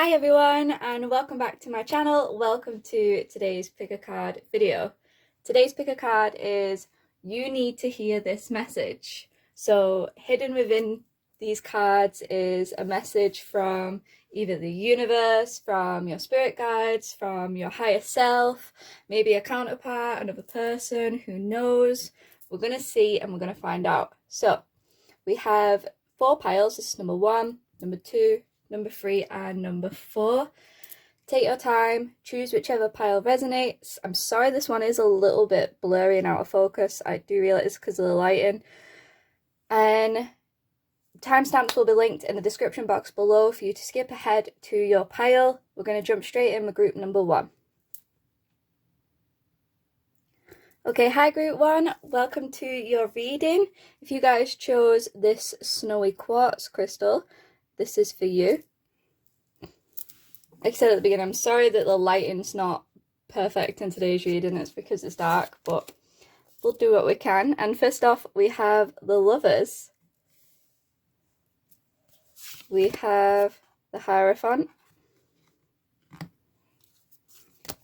Hi everyone and welcome back to my channel. Welcome to today's pick a card video. Today's pick a card is you need to hear this message. So hidden within these cards is a message from either the universe, from your spirit guides, from your higher self, maybe a counterpart, another person, who knows. We're going to see and we're going to find out. So we have 4 piles. This is number 1, number 2, number 3 and number 4. Take your time, choose whichever pile resonates. I'm sorry this one is a little bit blurry and out of focus. I do realize it's because of the lighting. And timestamps will be linked in the description box below for you to skip ahead to your pile. We're going to jump straight in with group number 1. Okay, hi group 1, welcome to your reading. If you guys chose this snowy quartz crystal, this is for you. Like I said at the beginning, I'm sorry that the lighting's not perfect in today's reading. It's because it's dark, but we'll do what we can. And first off, we have the Lovers. We have the Hierophant.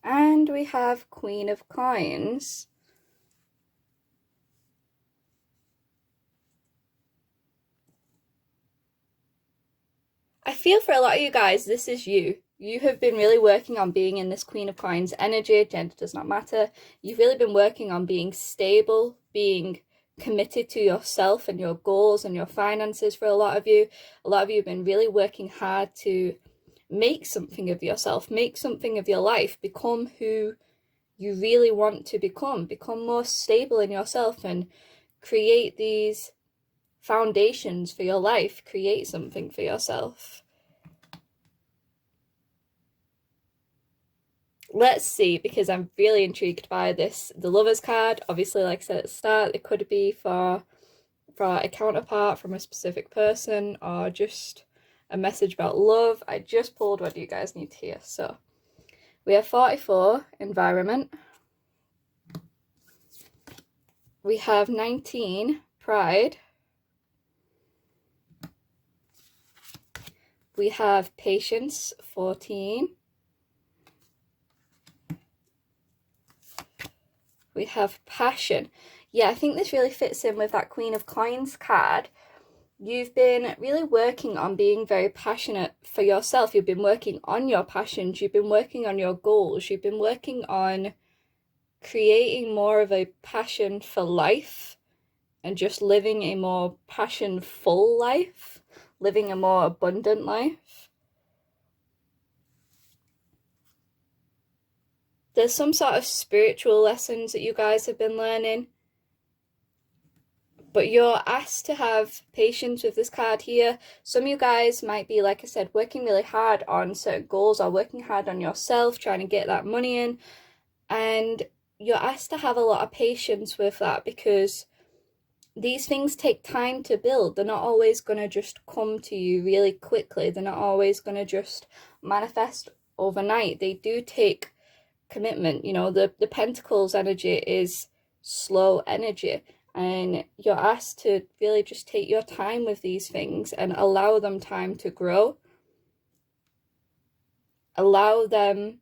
And we have Queen of Coins. I feel for a lot of you guys, this is you. You have been really working on being in this Queen of Coins energy. Gender does not matter. You've really been working on being stable, being committed to yourself and your goals and your finances for a lot of you. A lot of you have been really working hard to make something of yourself, make something of your life, become who you really want to become more stable in yourself and create these foundations for your life, create something for yourself. Let's see, because I'm really intrigued by this. The Lovers card, obviously, like I said at the start, it could be for a counterpart from a specific person or just a message about love. I just pulled what do you guys need to hear. So we have 44, environment. We have 19, pride. We have patience, 14. We have passion. Yeah, I think this really fits in with that Queen of Coins card. You've been really working on being very passionate for yourself. You've been working on your passions. You've been working on your goals. You've been working on creating more of a passion for life and just living a more passion-full life, living a more abundant life. There's some sort of spiritual lessons that you guys have been learning, but you're asked to have patience with this card here. Some of you guys might be, like I said, working really hard on certain goals or working hard on yourself, trying to get that money in, and you're asked to have a lot of patience with that because these things take time to build. They're not always going to just come to you really quickly. They're not always going to just manifest overnight. They do take commitment. You know, the Pentacles energy is slow energy, and you're asked to really just take your time with these things and allow them time to grow. Allow them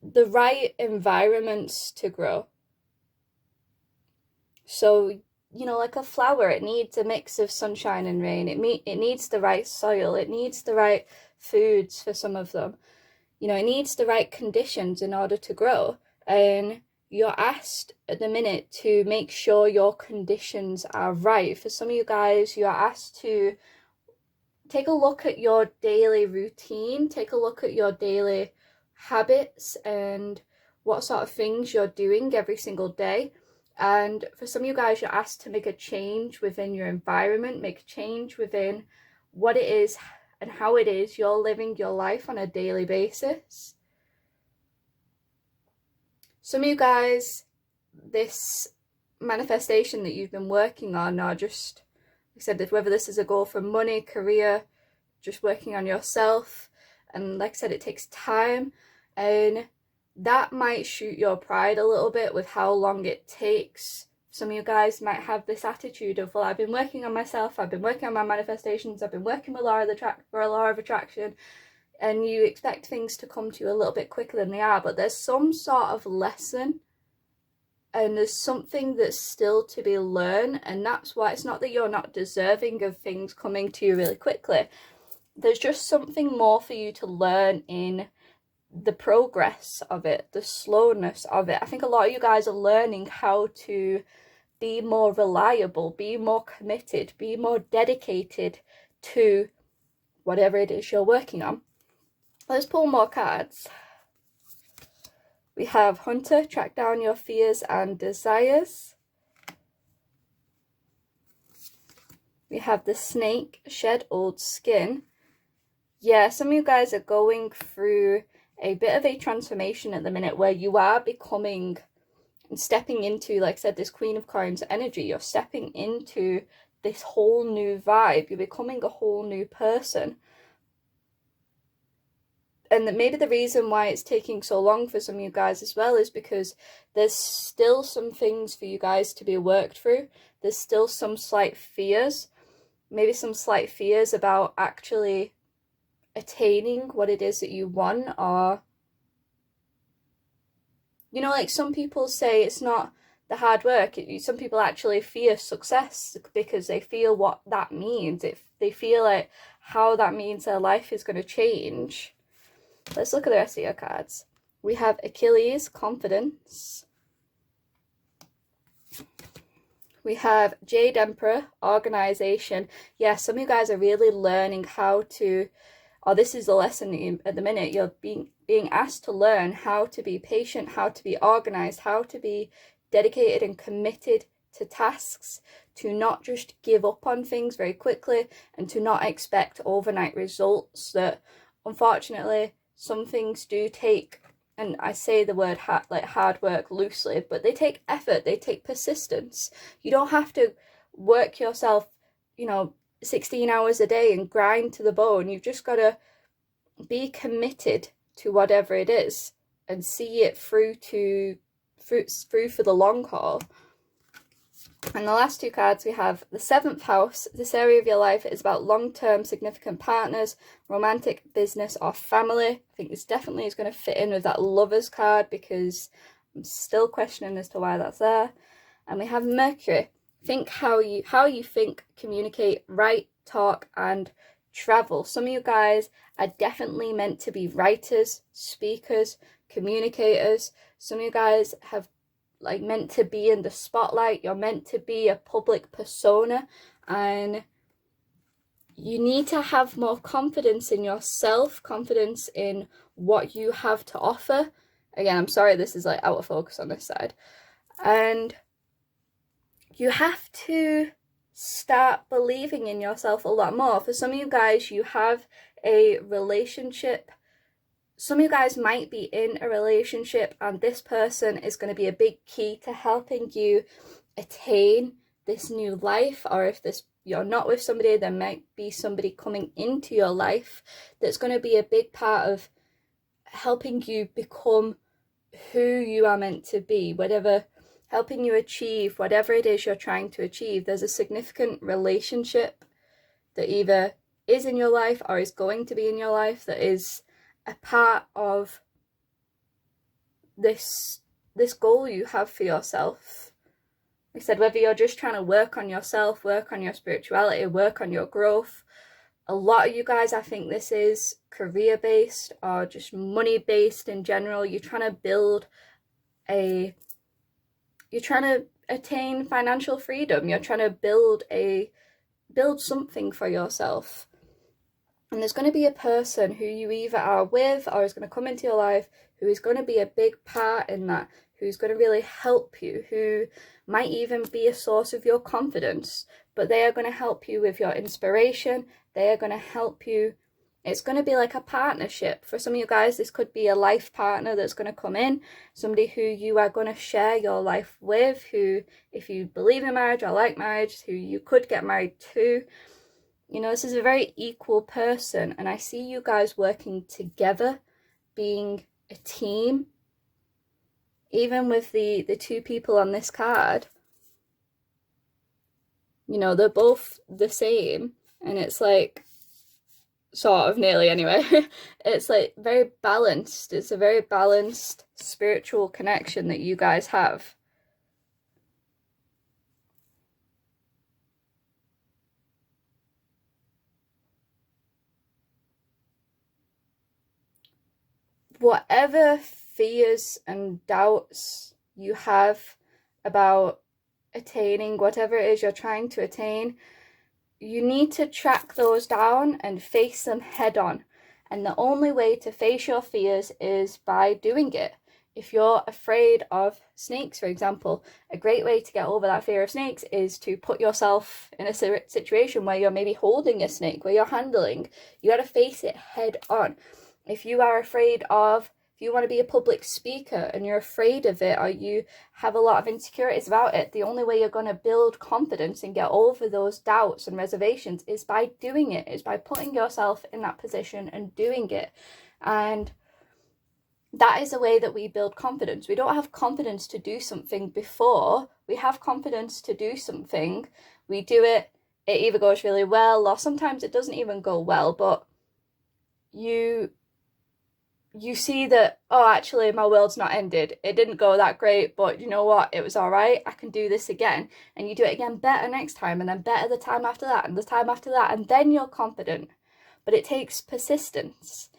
the right environments to grow. So, you know, like a flower, it needs a mix of sunshine and rain. It needs the right soil. It needs the right foods for some of them. You know, it needs the right conditions in order to grow. And you're asked at the minute to make sure your conditions are right. For some of you guys, you're asked to take a look at your daily routine, take a look at your daily habits and what sort of things you're doing every single day. And for some of you guys, you're asked to make a change within your environment, make a change within what it is and how it is you're living your life on a daily basis. Some of you guys, this manifestation that you've been working on, or just, like I said, whether this is a goal for money, career, just working on yourself, and like I said, it takes time, and that might shoot your pride a little bit with how long it takes Some of you guys might have this attitude of, well, I've been working on myself, I've been working on my manifestations, I've been working with law of attraction, and you expect things to come to you a little bit quicker than they are, but there's some sort of lesson and there's something that's still to be learned, and that's why it's not that you're not deserving of things coming to you really quickly. There's just something more for you to learn in the progress of it, the slowness of it. I think a lot of you guys are learning how to be more reliable, be more committed, be more dedicated to whatever it is you're working on. Let's pull more cards. We have Hunter, track down your fears and desires. We have the Snake, shed old skin. Yeah, some of you guys are going through a bit of a transformation at the minute where you are becoming and stepping into, like I said, this Queen of Coins energy. You're stepping into this whole new vibe. You're becoming a whole new person. And maybe the reason why it's taking so long for some of you guys as well is because there's still some things for you guys to be worked through. There's still some slight fears, maybe some slight fears about actually attaining what it is that you want. Or, you know, like some people say it's not the hard work. Some people actually fear success because they feel what that means. They feel like how that means their life is going to change. Let's look at the rest of your cards. We have Achilles, confidence. We have Jade Emperor, organization. Yeah, some of you guys are really learning how to, or this is the lesson at the minute, you're being asked to learn how to be patient, how to be organized, how to be dedicated and committed to tasks, to not just give up on things very quickly, and to not expect overnight results. That unfortunately some things do take, and I say the word hard work loosely, but they take effort, they take persistence. You don't have to work yourself, 16 hours a day and grind to the bone. You've just got to be committed to whatever it is and see it through for the long haul. And the last two cards, we have the 7th house. This area of your life is about long-term significant partners, romantic, business, or family. I think this definitely is going to fit in with that Lovers card because I'm still questioning as to why that's there. And we have Mercury. Think how you think, communicate, write, talk, and travel. Some of you guys are definitely meant to be writers, speakers, communicators. Some of you guys have meant to be in the spotlight. You're meant to be a public persona, and you need to have more confidence in yourself, confidence in what you have to offer. Again, I'm sorry this is out of focus on this side. And you have to start believing in yourself a lot more. For some of you guys, you have a relationship. Some of you guys might be in a relationship and this person is going to be a big key to helping you attain this new life. Or if you're not with somebody, there might be somebody coming into your life that's going to be a big part of helping you become who you are meant to be, helping you achieve whatever it is you're trying to achieve. There's a significant relationship that either is in your life or is going to be in your life that is a part of this goal you have for yourself. Like I said, whether you're just trying to work on yourself, work on your spirituality, work on your growth. A lot of you guys, I think this is career-based or just money-based in general. You're trying to attain financial freedom. You're trying to build something for yourself. And there's going to be a person who you either are with or is going to come into your life who is going to be a big part in that, who's going to really help you, who might even be a source of your confidence. But they are going to help you with your inspiration. They are going to help you. It's going to be like a partnership. For some of you guys, this could be a life partner that's going to come in, somebody who you are going to share your life with, who, if you believe in marriage or like marriage, who you could get married to. This is a very equal person, and I see you guys working together, being a team. Even with the two people on this card, You know, they're both the same, and it's like, sort of, nearly anyway. It's like very balanced. It's a very balanced spiritual connection that you guys have. Whatever fears and doubts you have about attaining whatever it is you're trying to attain, you need to track those down and face them head on. And the only way to face your fears is by doing it. If you're afraid of snakes, for example, a great way to get over that fear of snakes is to put yourself in a situation where you're maybe holding a snake, where you're handling. You got to face it head on. If you are afraid of, if you want to be a public speaker and you're afraid of it, or you have a lot of insecurities about it, the only way you're going to build confidence and get over those doubts and reservations is by doing it, is by putting yourself in that position and doing it. And that is a way that we build confidence. We don't have confidence to do something before we have confidence to do something. We do it, it either goes really well, or sometimes it doesn't even go well, but you see that, oh, actually my world's not ended. It didn't go that great, but you know what? It was all right. I can do this again. And you do it again better next time, and then better the time after that, and the time after that, and then you're confident. But it takes persistence.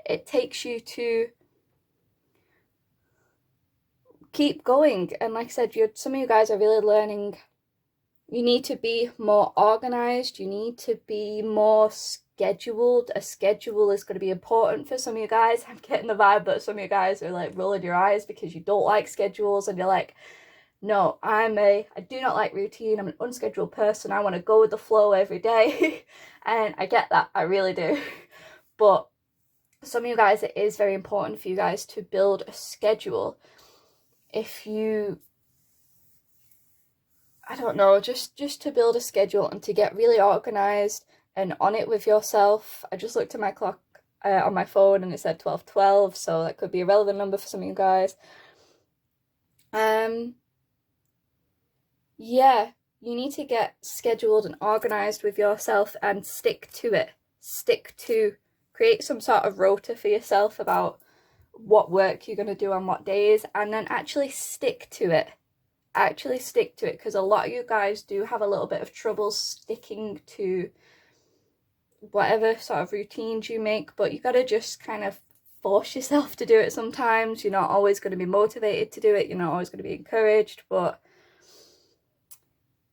It takes you to keep going. And like I said, some of you guys are really learning. You need to be more organized. You need to be more scheduled. A schedule is going to be important for some of you guys. I'm getting the vibe that some of you guys are like rolling your eyes because you don't like schedules, and you're like, no, I do not like routine. I'm an unscheduled person. I want to go with the flow every day. And I get that, I really do. But some of you guys, it is very important for you guys to build a schedule. If you, I don't know, just to build a schedule and to get really organized and on it with yourself. I just looked at my clock on my phone and it said 12:12, so that could be a relevant number for some of you guys. Yeah, you need to get scheduled and organized with yourself and stick to it. Create some sort of rota for yourself about what work you're going to do on what days, and then actually stick to it. Because a lot of you guys do have a little bit of trouble sticking to whatever sort of routines you make, but you got to just kind of force yourself to do it sometimes. You're not always going to be motivated to do it. You're not always going to be encouraged, but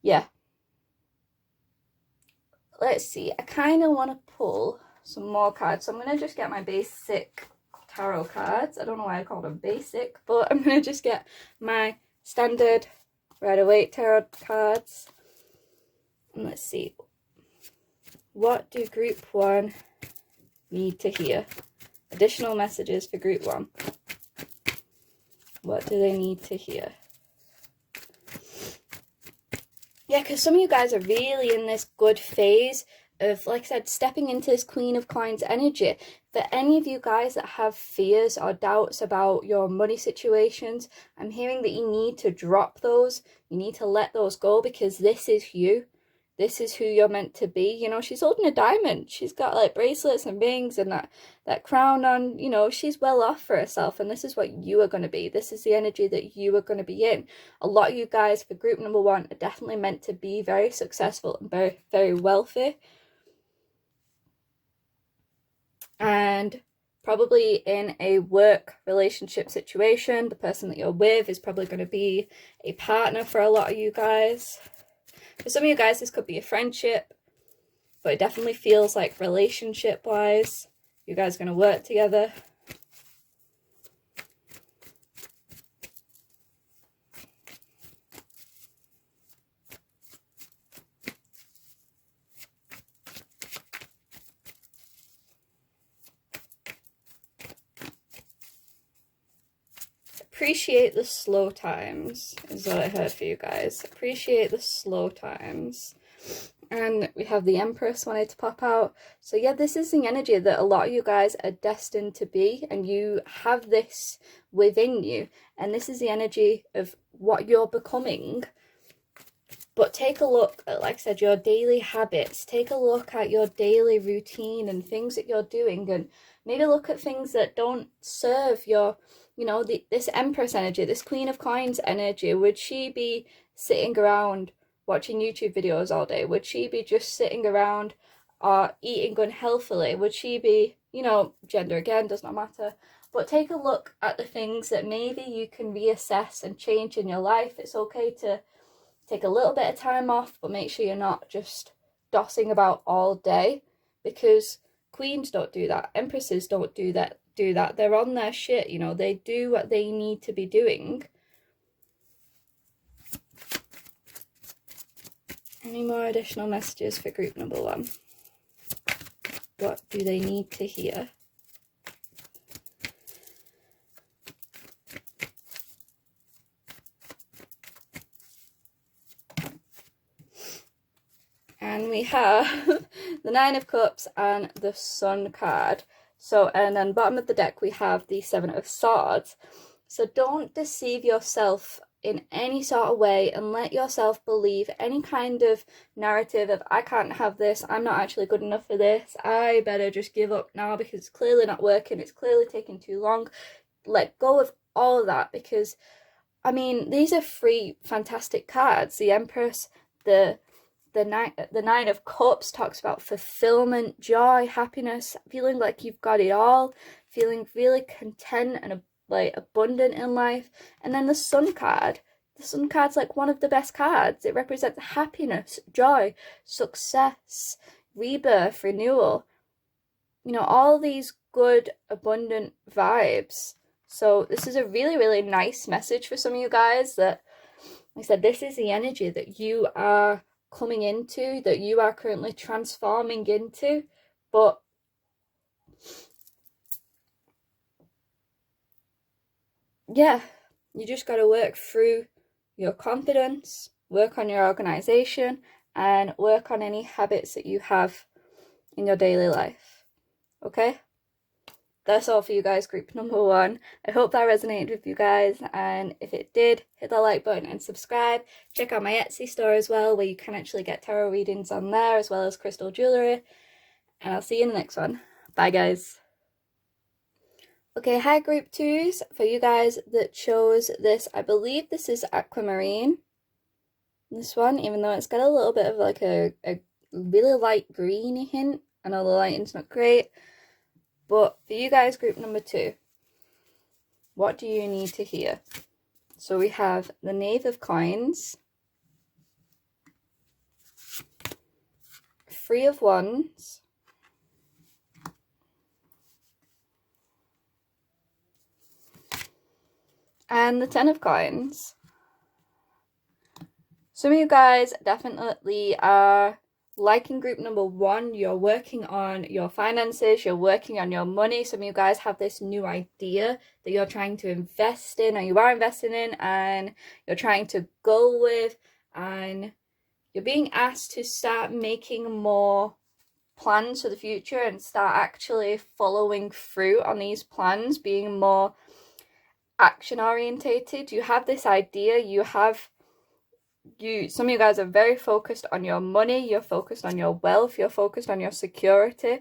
yeah. Let's see. I kind of want to pull some more cards, so I'm going to just get my basic tarot cards. I don't know why I call them basic, but I'm going to just get my standard Rider-Waite tarot cards. And let's see. What do group 1 need to hear? Additional messages for group 1. What do they need to hear? Yeah, because some of you guys are really in this good phase of, like I said, stepping into this Queen of Coins energy. For any of you guys that have fears or doubts about your money situations, I'm hearing that you need to drop those. You need to let those go, because this is you. This is who you're meant to be. You know, she's holding a diamond. She's got like bracelets and rings and that crown on. You know, she's well off for herself, and this is what you are going to be. This is the energy that you are going to be in. A lot of you guys for group number 1 are definitely meant to be very successful and very, very wealthy. And probably in a work relationship situation, the person that you're with is probably going to be a partner for a lot of you guys. For some of you guys, this could be a friendship, but it definitely feels like relationship-wise, you guys are going to work together. Appreciate the slow times is what I heard for you guys. Appreciate the slow times. And we have the Empress wanted to pop out. So yeah, this is the energy that a lot of you guys are destined to be, and you have this within you. And this is the energy of what you're becoming. But take a look at, like I said, your daily habits. Take a look at your daily routine and things that you're doing, and maybe look at things that don't serve your, you know, this Empress energy, this Queen of Coins energy. Would she be sitting around watching YouTube videos all day? Would she be just sitting around or eating unhealthily? Would she be, you know, gender again, does not matter. But take a look at the things that maybe you can reassess and change in your life. It's okay to take a little bit of time off, but make sure you're not just dossing about all day, because queens don't do that. Empresses don't do that. They're on their shit, you know. They do what they need to be doing. Any more additional messages for group number 1? What do they need to hear? And we have the Nine of Cups and the Sun card. So, and then bottom of the deck we have the Seven of Swords. So don't deceive yourself in any sort of way and let yourself believe any kind of narrative of, I can't have this, I'm not actually good enough for this, I better just give up now because it's clearly not working, it's clearly taking too long. Let go of all of that, because, I mean, these are 3 fantastic cards. The Empress, the Nine of Cups talks about fulfillment, joy, happiness, feeling like you've got it all, feeling really content and like abundant in life. And then the Sun card. The Sun card's like one of the best cards. It represents happiness, joy, success, rebirth, renewal. You know, all these good, abundant vibes. So this is a really, really nice message for some of you guys that, like I said, this is the energy that you are coming into, that you are currently transforming into. But yeah, you just got to work through your confidence, work on your organization, and work on any habits that you have in your daily life. Okay? That's all for you guys, group number 1. I hope that resonated with you guys, and if it did, hit the like button and subscribe. Check out my Etsy store as well, where you can actually get tarot readings on there, as well as crystal jewellery. And I'll see you in the next one. Bye, guys. Okay, hi group 2s. For you guys that chose this, I believe this is aquamarine. This one, even though it's got a little bit of like a really light greeny hint. I know the lighting's not great. But for you guys, group number 2, what do you need to hear? So we have the Knave of Coins, 3 of Wands, and the 10 of Coins. Some of you guys definitely are liking group number 1. You're working on your finances, you're working on your money. Some of you guys have this new idea that you're trying to invest in, or you are investing in, and you're trying to go with, and you're being asked to start making more plans for the future and start actually following through on these plans, being more action orientated. You have this idea, some of you guys are very focused on your money, you're focused on your wealth, you're focused on your security.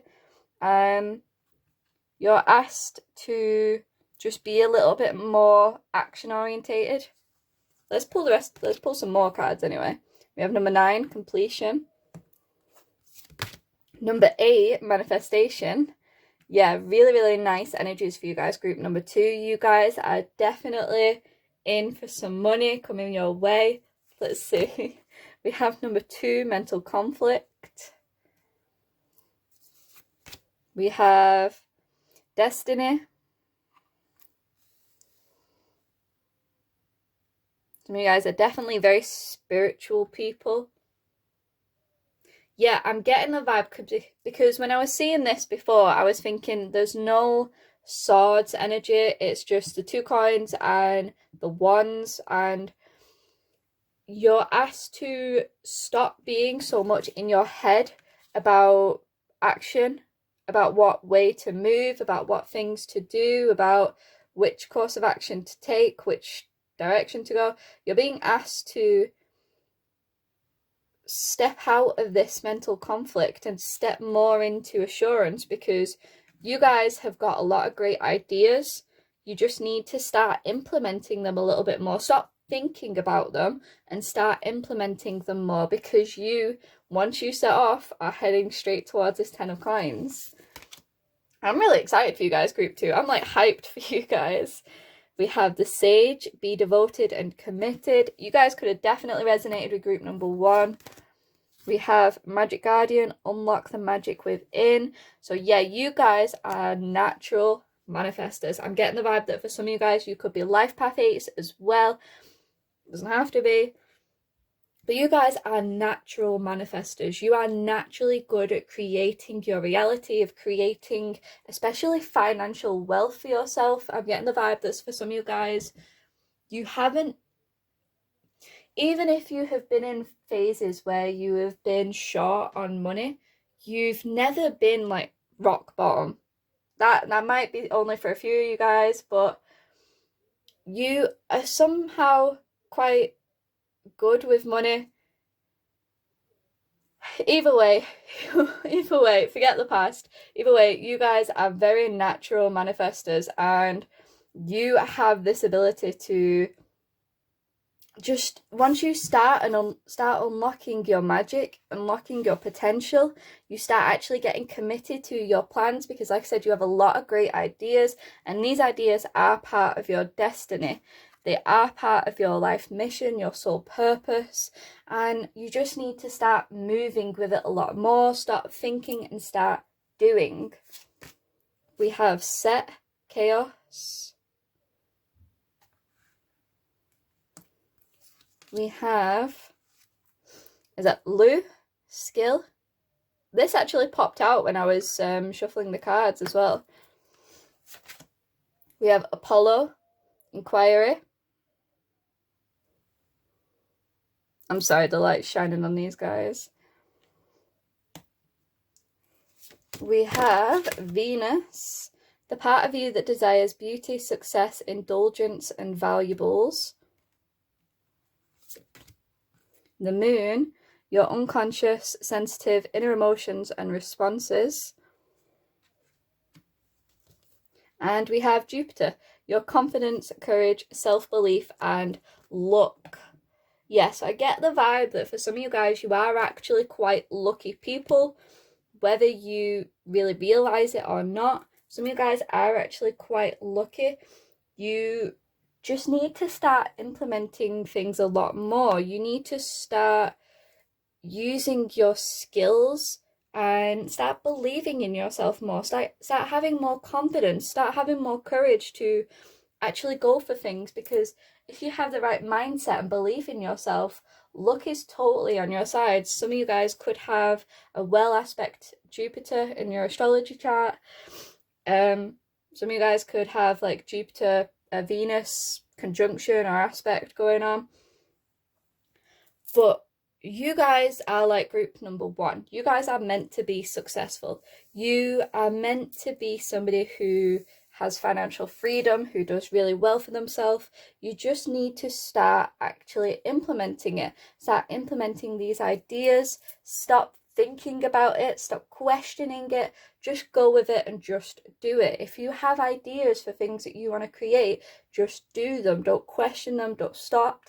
You're asked to just be a little bit more action orientated. Let's pull some more cards anyway. We have number 9, completion. Number 8, manifestation. Yeah, really, really nice energies for you guys. Group number 2, you guys are definitely in for some money coming your way. Let's see. We have number 2, mental conflict. We have destiny. Some of you guys are definitely very spiritual people. Yeah, I'm getting the vibe because when I was seeing this before, I was thinking there's no swords energy. It's just the 2 coins and the wands, and you're asked to stop being so much in your head about action, about what way to move, about what things to do, about which course of action to take, which direction to go. You're being asked to step out of this mental conflict and step more into assurance, because you guys have got a lot of great ideas. You just need to start implementing them a little bit more. Stop thinking about them and start implementing them more, because you, once you set off, are heading straight towards this 10 of coins. I'm really excited for you guys, group 2. I'm like hyped for you guys. We have the Sage, be devoted and committed. You guys could have definitely resonated with group number 1. We have Magic Guardian, unlock the magic within. So yeah, you guys are natural manifestors. I'm getting the vibe that for some of you guys, you could be life path 8s as well. It doesn't have to be. But you guys are natural manifestors. You are naturally good at creating your reality, of creating especially financial wealth for yourself. I'm getting the vibe that's for some of you guys, you haven't, even if you have been in phases where you have been short on money, you've never been like rock bottom. That might be only for a few of you guys, but you are somehow quite good with money. Either way, forget the past. Either way, you guys are very natural manifestors, and you have this ability to just, once you start unlocking your magic, unlocking your potential, you start actually getting committed to your plans, because like I said, you have a lot of great ideas, and these ideas are part of your destiny. They are part of your life mission, your soul purpose, and you just need to start moving with it a lot more. Start thinking and start doing. We have Set, Chaos. We have, is that Lou, Skill? This actually popped out when I was shuffling the cards as well. We have Apollo, Inquiry. I'm sorry, the light's shining on these guys. We have Venus, the part of you that desires beauty, success, indulgence, and valuables. The Moon, your unconscious, sensitive, inner emotions and responses. And we have Jupiter, your confidence, courage, self-belief, and luck. Yes, I get the vibe that for some of you guys, you are actually quite lucky people, whether you really realise it or not. Some of you guys are actually quite lucky. You just need to start implementing things a lot more. You need to start using your skills and start believing in yourself more. Start having more confidence. Start having more courage to actually go for things, because if you have the right mindset and belief in yourself, luck is totally on your side. Some of you guys could have a well aspect Jupiter in your astrology chart. Some of you guys could have like Jupiter, Venus conjunction or aspect going on. But you guys are like group number 1. You guys are meant to be successful. You are meant to be somebody who has financial freedom, who does really well for themselves. You just need to start actually implementing it. Start implementing these ideas. Stop thinking about it. Stop questioning it. Just go with it and just do it. If you have ideas for things that you want to create, just do them. Don't question them. Don't stop.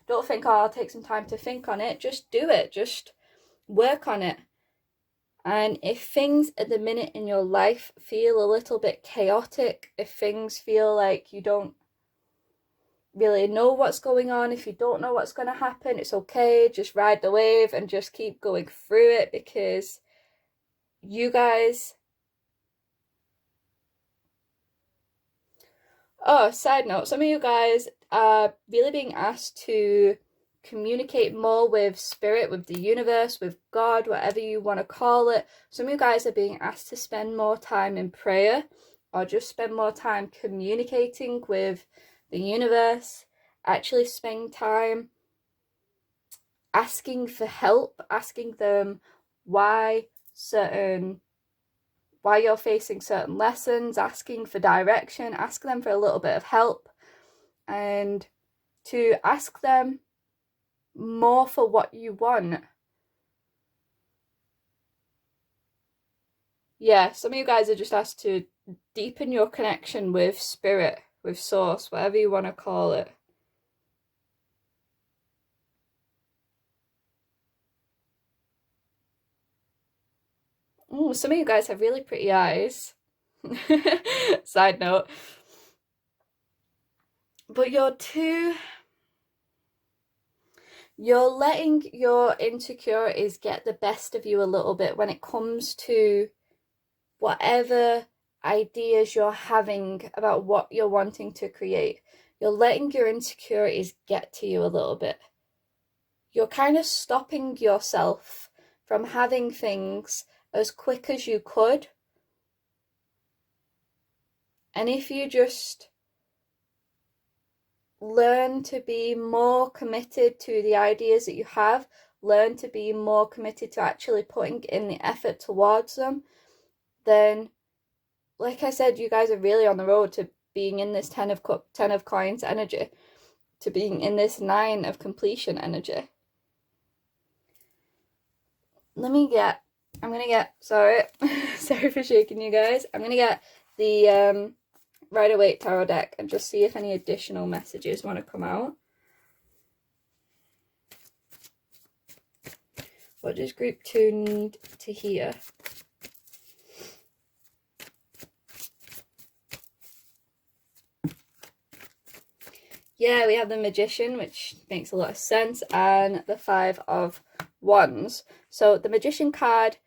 Don't think, oh, I'll take some time to think on it. Just do it. Just work on it. And if things at the minute in your life feel a little bit chaotic, if things feel like you don't really know what's going on, if you don't know what's going to happen, it's okay. Just ride the wave and just keep going through it, because you guys... Oh, side note, some of you guys are really being asked to communicate more with spirit, with the universe, with God, whatever you want to call it. Some of you guys are being asked to spend more time in prayer, or just spend more time communicating with the universe. Actually spend time asking for help, asking them why you're facing certain lessons, asking for direction, ask them for a little bit of help, and to ask them more for what you want. Yeah, some of you guys are just asked to deepen your connection with spirit, with source, whatever you want to call it. Oh, some of you guys have really pretty eyes. Side note. But you're letting your insecurities get the best of you a little bit when it comes to whatever ideas you're having about what you're wanting to create. You're letting your insecurities get to you a little bit. You're kind of stopping yourself from having things as quick as you could. And if you just learn to be more committed to the ideas that you have, learn to be more committed to actually putting in the effort towards them, then, like I said, you guys are really on the road to being in this 10 of coins energy, to being in this 9 of completion energy. Sorry for shaking you guys. I'm gonna get the Rider-Waite Tarot deck and just see if any additional messages want to come out. What does group 2 need to hear? Yeah, we have the Magician, which makes a lot of sense, and the 5 of Wands. So the Magician card,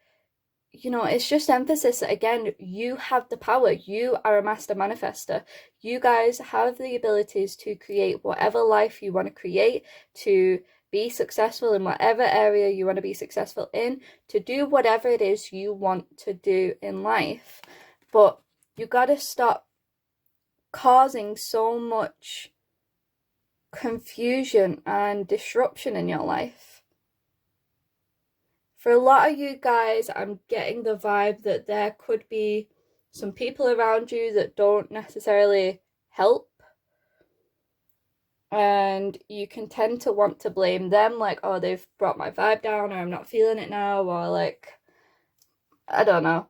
you know, it's just emphasis that, again, you have the power. You are a master manifester. You guys have the abilities to create whatever life you want to create, to be successful in whatever area you want to be successful in, to do whatever it is you want to do in life. But you got to stop causing so much confusion and disruption in your life. For a lot of you guys, I'm getting the vibe that there could be some people around you that don't necessarily help, and you can tend to want to blame them, like, oh, they've brought my vibe down, or I'm not feeling it now, or like, I don't know.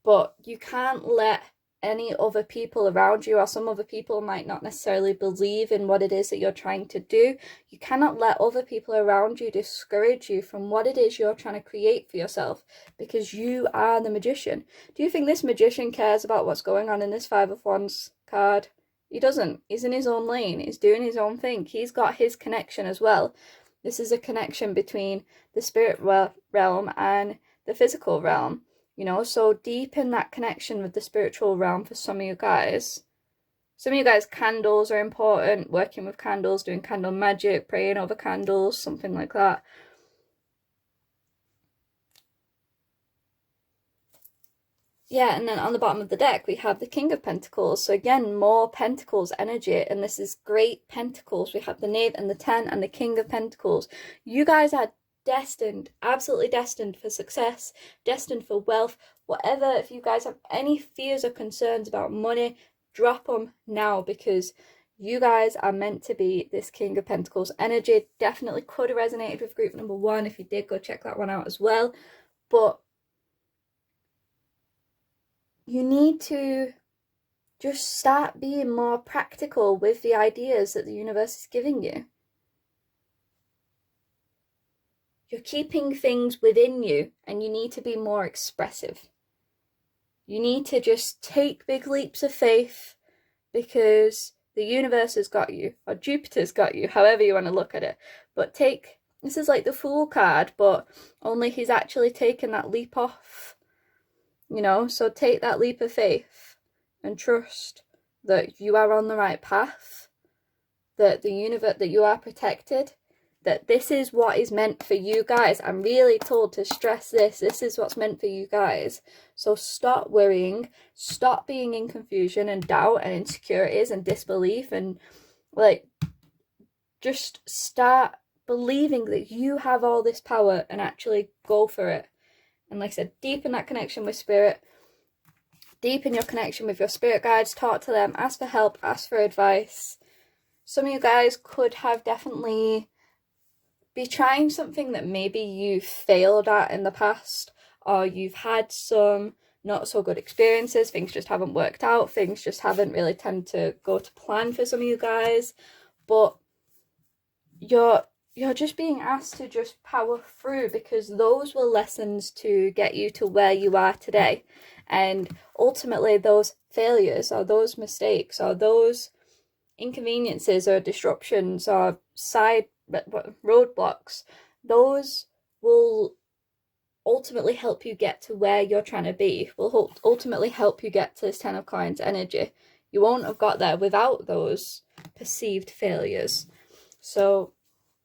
But you can't let any other people around you, or some other people might not necessarily believe in what it is that you're trying to do. You cannot let other people around you discourage you from what it is you're trying to create for yourself, because you are the Magician. Do you think this Magician cares about what's going on in this 5 of Wands card? He doesn't. He's in his own lane. He's doing his own thing. He's got his connection as well. This is a connection between the spirit realm and the physical realm. You know, so deepen that connection with the spiritual realm for some of you guys. Some of you guys, candles are important, working with candles, doing candle magic, praying over candles, something like that. Yeah, and then on the bottom of the deck, we have the King of Pentacles. So again, more Pentacles energy, and this is great Pentacles. We have the Knave and the 10 and the King of Pentacles. You guys are destined, absolutely destined for success, destined for wealth, whatever. If you guys have any fears or concerns about money, drop them now, because you guys are meant to be this King of Pentacles energy. Definitely could have resonated with group number 1. If you did, go check that one out as well. But you need to just start being more practical with the ideas that the universe is giving you. You're keeping things within you, and you need to be more expressive. You need to just take big leaps of faith, because the universe has got you, or Jupiter's got you, however you want to look at it. But this is like the Fool card, but only he's actually taken that leap off. You know, so take that leap of faith and trust that you are on the right path, that the universe, that you are protected, that this is what is meant for you guys. I'm really told to stress this. This is what's meant for you guys. So stop worrying, stop being in confusion and doubt and insecurities and disbelief, and like, just start believing that you have all this power and actually go for it. And like I said, deepen that connection with spirit, deepen your connection with your spirit guides, talk to them, ask for help, ask for advice. Some of you guys could have definitely be trying something that maybe you failed at in the past, or you've had some not so good experiences. Things just haven't worked out. Things just haven't really tend to go to plan for some of you guys. But you're just being asked to just power through, because those were lessons to get you to where you are today. And ultimately those failures or those mistakes or those inconveniences or disruptions or side roadblocks, those will ultimately help you get to where you're trying to be, will ultimately help you get to this 10 of Coins energy. You won't have got there without those perceived failures. So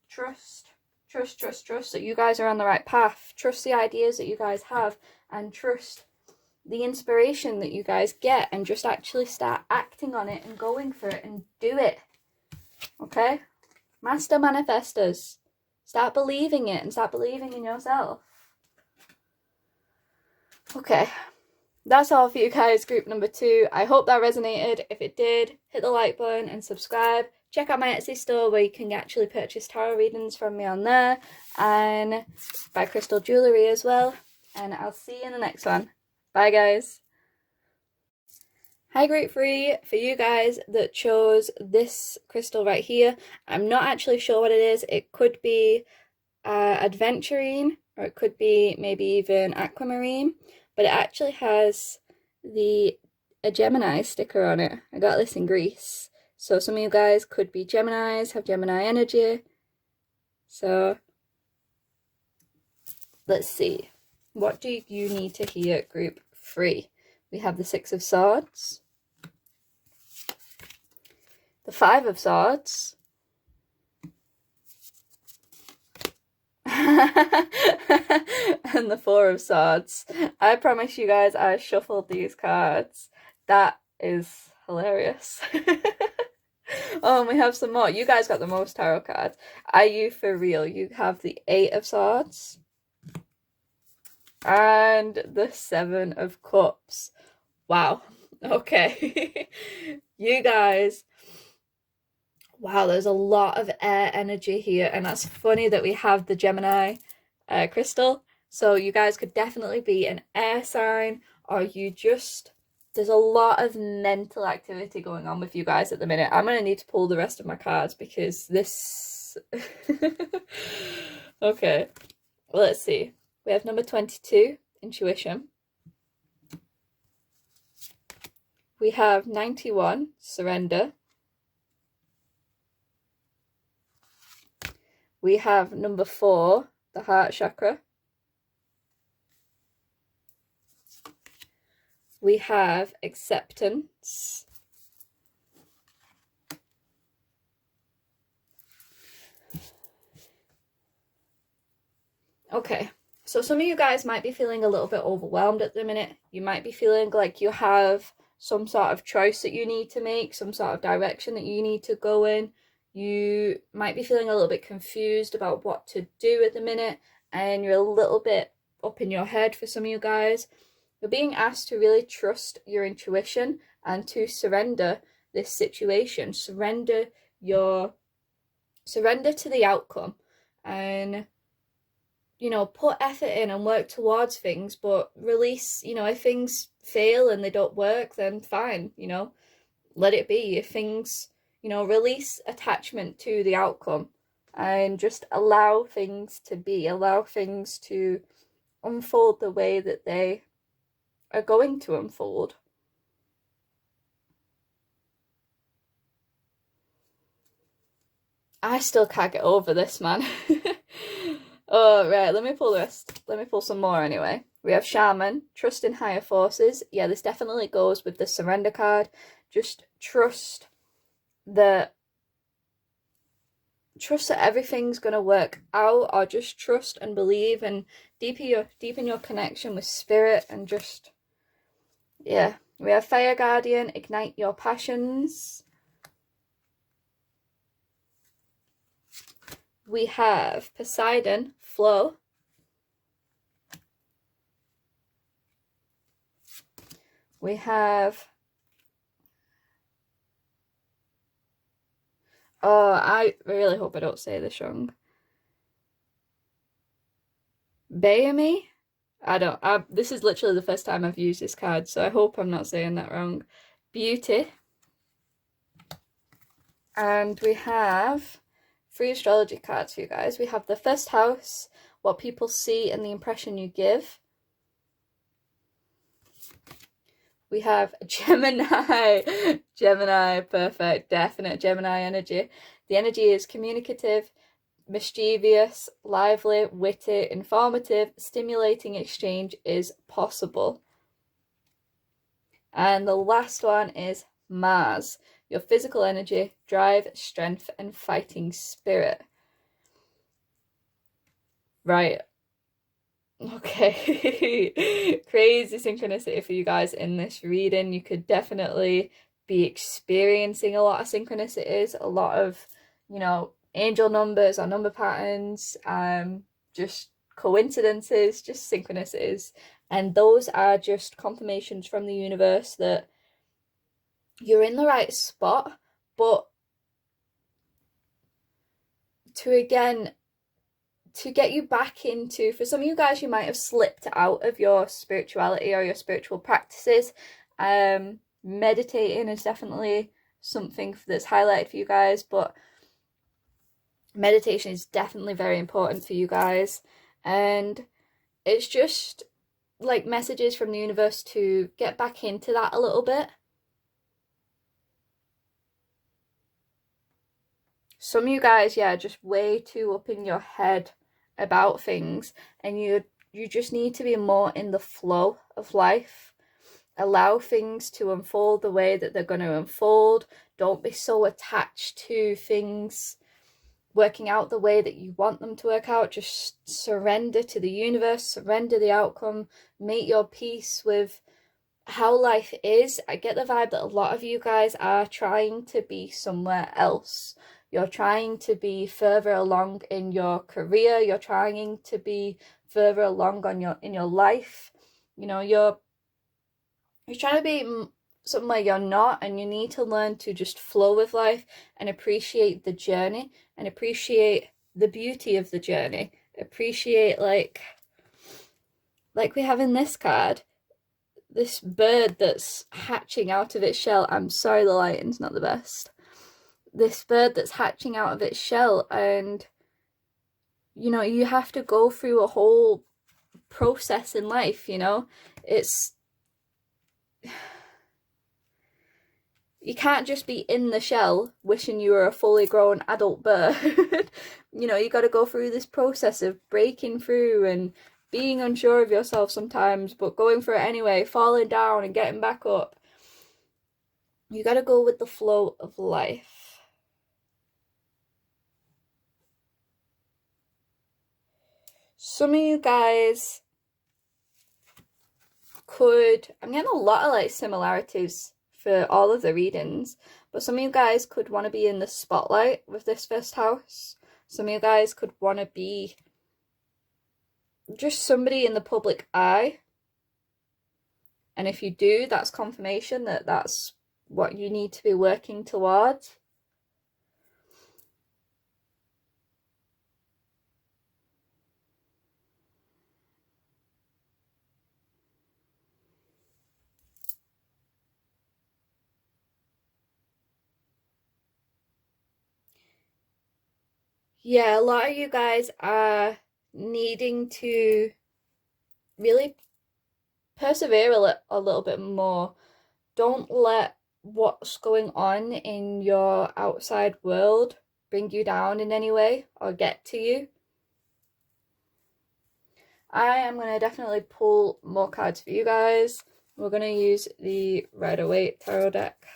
trust that you guys are on the right path. Trust the ideas that you guys have, and trust the inspiration that you guys get, and just actually start acting on it and going for it and do it. Okay? Master manifestors. Start believing it and start believing in yourself. Okay. That's all for you guys, group number 2. I hope that resonated. If it did, hit the like button and subscribe. Check out my Etsy store where you can actually purchase tarot readings from me on there, and buy crystal jewellery as well. And I'll see you in the next one. Bye guys. Hi group 3, for you guys that chose this crystal right here, I'm not actually sure what it is. It could be adventurine, or it could be maybe even aquamarine, but it actually has a Gemini sticker on it. I got this in Greece. So some of you guys could be Geminis, have Gemini energy. So let's see. What do you need to hear, group 3? We have the 6 of Swords, the 5 of Swords, and the 4 of Swords. I promise you guys I shuffled these cards. That is hilarious. Oh, and we have some more. You guys got the most tarot cards. Are you for real? You have the 8 of Swords and the 7 of Cups. Wow. Okay. You guys. Wow, there's a lot of air energy here, and that's funny that we have the Gemini crystal. So you guys could definitely be an air sign, or there's a lot of mental activity going on with you guys at the minute. I'm going to need to pull the rest of my cards because this... Okay, well, let's see. We have number 22, Intuition. We have 91, Surrender. We have number 4, the Heart Chakra. We have Acceptance. Okay, so some of you guys might be feeling a little bit overwhelmed at the minute. You might be feeling like you have some sort of choice that you need to make, some sort of direction that you need to go in. You might be feeling a little bit confused about what to do at the minute, and you're a little bit up in your head for some of you guys. You're being asked to really trust your intuition and to surrender this situation. Surrender to the outcome, and put effort in and work towards things, but release, if things fail and they don't work, then fine, let it be. If things, release attachment to the outcome and just allow things to be, allow things to unfold the way that they are going to unfold. I still can't get over this, man. Oh, right, let me pull the rest. Let me pull some more anyway. We have Shaman, trust in higher forces. Yeah, this definitely goes with the surrender card. Just trust that everything's going to work out, or just trust and believe and deepen your connection with spirit, and just, yeah. We have Fire Guardian, ignite your passions. We have Poseidon, flow. We have... Oh, I really hope I don't say this wrong. Bayami? This is literally the first time I've used this card, so I hope I'm not saying that wrong. Beauty. And we have 3 astrology cards for you guys. We have the first house, what people see and the impression you give. We have Gemini. Gemini, perfect, definite Gemini energy. The energy is communicative, mischievous, lively, witty, informative, stimulating exchange is possible. And the last one is Mars, your physical energy, drive, strength, and fighting spirit. Right. Okay. Crazy synchronicity for you guys in this reading. You could definitely be experiencing a lot of synchronicities, a lot of, you know, angel numbers or number patterns, just coincidences, just synchronicities. And those are just confirmations from the universe that you're in the right spot, but to get you back into, for some of you guys, you might have slipped out of your spirituality or your spiritual practices. Meditating is definitely something that's highlighted for you guys, but meditation is definitely very important for you guys. And it's just like messages from the universe to get back into that a little bit. Some of you guys, yeah, just way too up in your head about things, and you just need to be more in the flow of life. Allow things to unfold the way that they're going to unfold. Don't be so attached to things working out the way that you want them to work out. Just surrender to the universe, surrender the outcome, make your peace with how life is. I get the vibe that a lot of you guys are trying to be somewhere else. You're trying to be further along in your career. You're trying to be further along in your life. You know, you're trying to be somewhere you're not, and you need to learn to just flow with life and appreciate the journey and appreciate the beauty of the journey. Appreciate like we have in this card, this bird that's hatching out of its shell. I'm sorry, the lighting's not the best. This bird that's hatching out of its shell, and you know, you have to go through a whole process in life, you know. You can't just be in the shell wishing you were a fully grown adult bird. You know, you got to go through this process of breaking through and being unsure of yourself sometimes, but going for it anyway, falling down and getting back up. You got to go with the flow of life. Some of you guys I'm getting a lot of like similarities for all of the readings, but some of you guys could want to be in the spotlight with this first house. Some of you guys could want to be just somebody in the public eye. And if you do, that's confirmation that that's what you need to be working towards. Yeah, a lot of you guys are needing to really persevere a little bit more. Don't let what's going on in your outside world bring you down in any way or get to you. I am going to definitely pull more cards for you guys. We're going to use the Rider-Waite Tarot deck.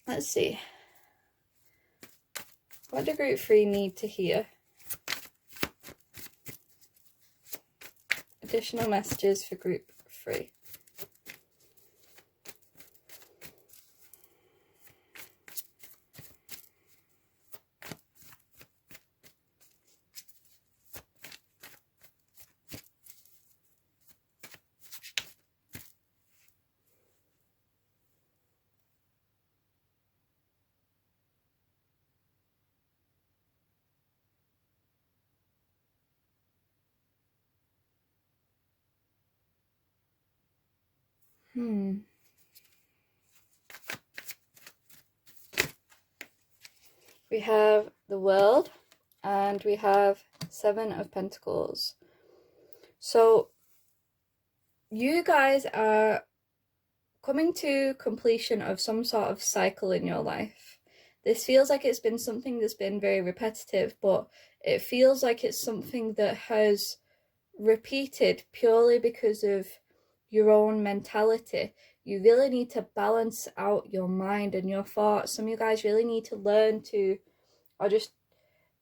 Let's see. What do group 3 need to hear? Additional messages for group 3. We have the World, and we have Seven of Pentacles. So you guys are coming to completion of some sort of cycle in your life. This feels like it's been something that's been very repetitive, but it feels like it's something that has repeated purely because of your own mentality. You really need to balance out your mind and your thoughts. Some of you guys really need to learn to,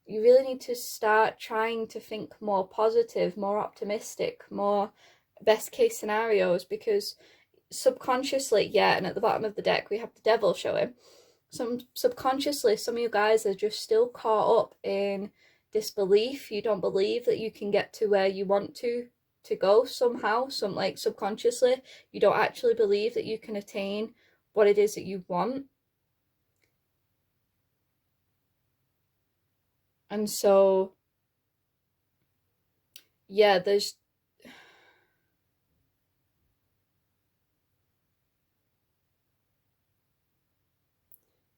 you really need to start trying to think more positive, more optimistic, more best case scenarios, because subconsciously, and at the bottom of the deck we have the Devil showing. Subconsciously, some of you guys are just still caught up in disbelief. You don't believe that you can get to where you want to go somehow. Subconsciously, you don't actually believe that you can attain what it is that you want. And so, there's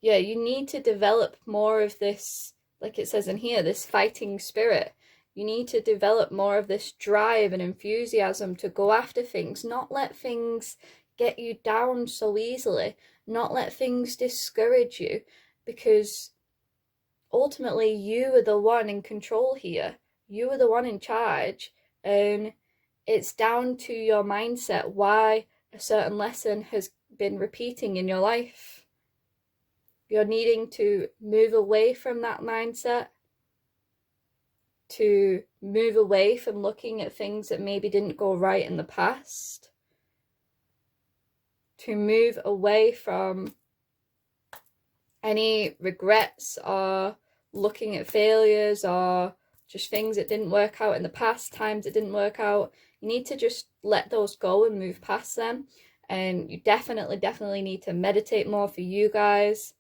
you need to develop more of this, like it says in here, this fighting spirit. You need to develop more of this drive and enthusiasm to go after things, not let things get you down so easily, not let things discourage you, because ultimately you are the one in control here. You are the one in charge, and it's down to your mindset why a certain lesson has been repeating in your life. You're needing to move away from that mindset, to move away from looking at things that maybe didn't go right in the past, to move away from any regrets or looking at failures or just things that didn't work out in the past, times it didn't work out. You need to just let those go and move past them. And you definitely need to meditate more for you guys.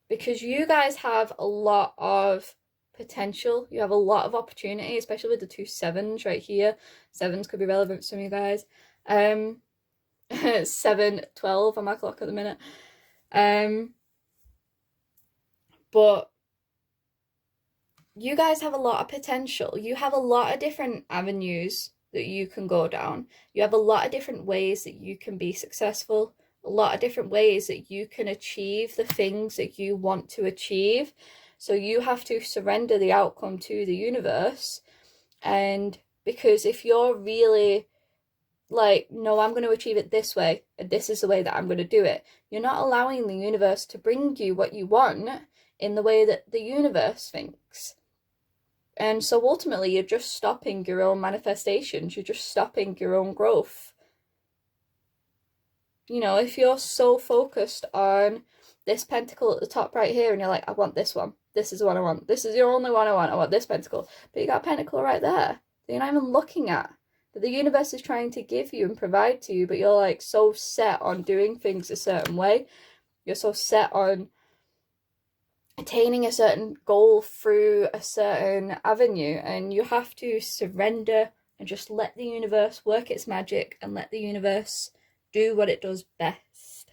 Because you guys have a lot of potential. You have a lot of opportunity, especially with the 2 sevens right here. Sevens could be relevant for some of you guys. 7:12 on my clock at the minute. But you guys have a lot of potential. You have a lot of different avenues that you can go down. You have a lot of different ways that you can be successful, a lot of different ways that you can achieve the things that you want to achieve. So you have to surrender the outcome to the universe. And because if you're really like, no, I'm going to achieve it this way, and this is the way that I'm going to do it, you're not allowing the universe to bring you what you want in the way that the universe thinks. And so ultimately, you're just stopping your own manifestations. You're just stopping your own growth. You know, if you're so focused on this pentacle at the top right here, and you're like, I want this one. This is the one I want. This is the only one I want. I want this pentacle. But you got a pentacle right there that you're not even looking at, that the universe is trying to give you and provide to you, but you're like so set on doing things a certain way. You're so set on attaining a certain goal through a certain avenue, and you have to surrender and just let the universe work its magic and let the universe do what it does best.